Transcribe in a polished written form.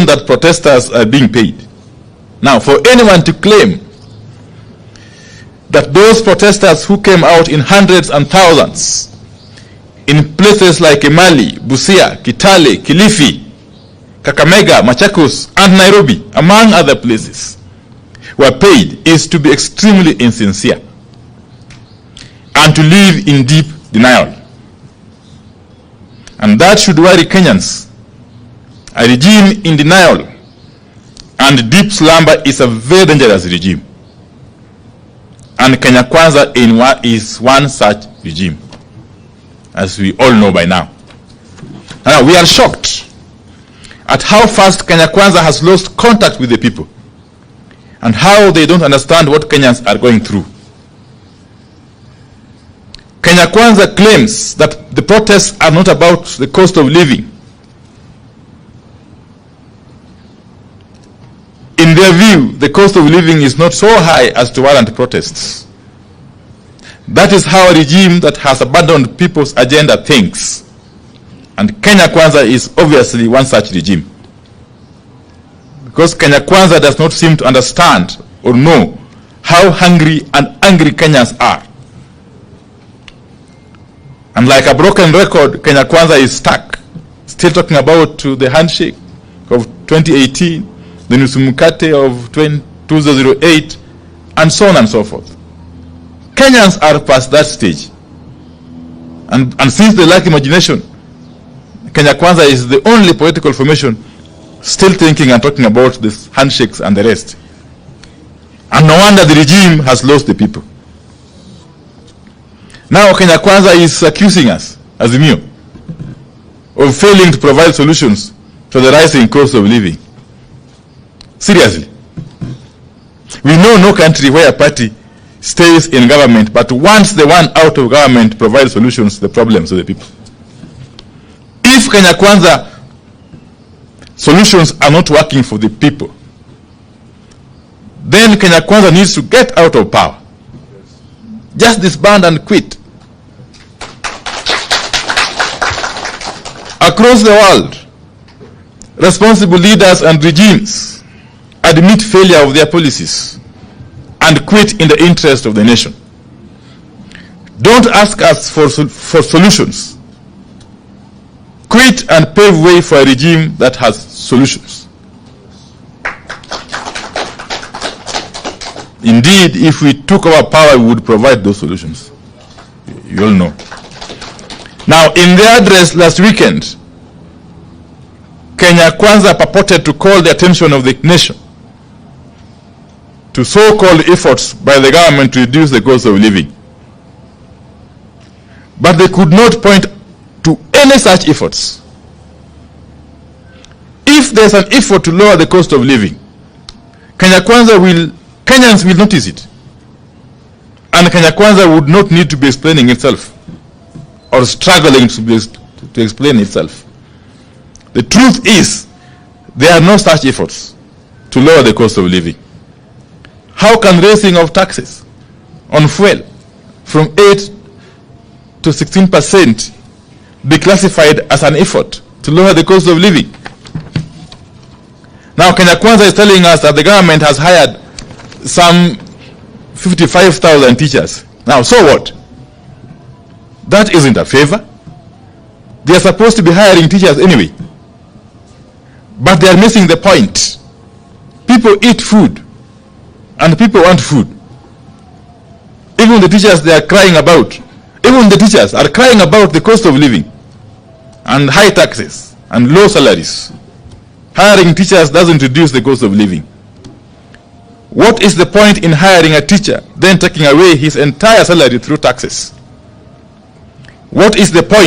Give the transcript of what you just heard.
claim that protesters are being paid. Now, for anyone to claim that those protesters who came out in hundreds and thousands in places like Emali, Busia, Kitale, Kilifi, Kakamega, Machakos, and Nairobi, among other places, were paid is to be extremely insincere and to live in deep denial. And that should worry Kenyans. A regime in denial and deep slumber is a very dangerous regime. And Kenya Kwanza is one such regime, as we all know by now. Now, we are shocked at how fast Kenya Kwanza has lost contact with the people and how they don't understand what Kenyans are going through. Kenya Kwanza claims that the protests are not about the cost of living. In their view, the cost of living is not so high as to warrant protests. That is how a regime that has abandoned people's agenda thinks. And Kenya Kwanza is obviously one such regime. Because Kenya Kwanza does not seem to understand or know how hungry and angry Kenyans are. And like a broken record, Kenya Kwanza is stuck, still talking about the handshake of 2018, the Nusumukate of 2008, and so on and so forth. Kenyans are past that stage. And since they lack imagination, Kenya Kwanza is the only political formation still thinking and talking about these handshakes and the rest. And no wonder the regime has lost the people. Now Kenya Kwanza is accusing us, Azimio, of failing to provide solutions to the rising cost of living. Seriously. We know no country where a party stays in government, but once the one out of government provides solutions to the problems of the people. If Kenya Kwanza solutions are not working for the people, then Kenya Kwanza needs to get out of power. Just disband and quit. Across the world, responsible leaders and regimes admit failure of their policies and quit in the interest of the nation. Don't ask us for solutions. Quit and pave way for a regime that has solutions. Indeed, if we took our power, we would provide those solutions. You all know. Now, in their address last weekend, Kenya Kwanza purported to call the attention of the nation to so-called efforts by the government to reduce the cost of living. But they could not point to any such efforts. If there's an effort to lower the cost of living, Kenyans will notice it. And Kenya Kwanza would not need to be explaining itself or struggling to explain itself. The truth is, there are no such efforts to lower the cost of living. How can raising of taxes on fuel from 8 to 16% be classified as an effort to lower the cost of living? Now, Kenya Kwanza is telling us that the government has hired some 55,000 teachers. Now, so what? That isn't a favor. They are supposed to be hiring teachers anyway. But they are missing the point. People eat food, and people want food. Even the teachers they are crying about, even the teachers are crying about the cost of living and high taxes and low salaries. Hiring teachers doesn't reduce the cost of living. What is the point in hiring a teacher, then taking away his entire salary through taxes? What is the point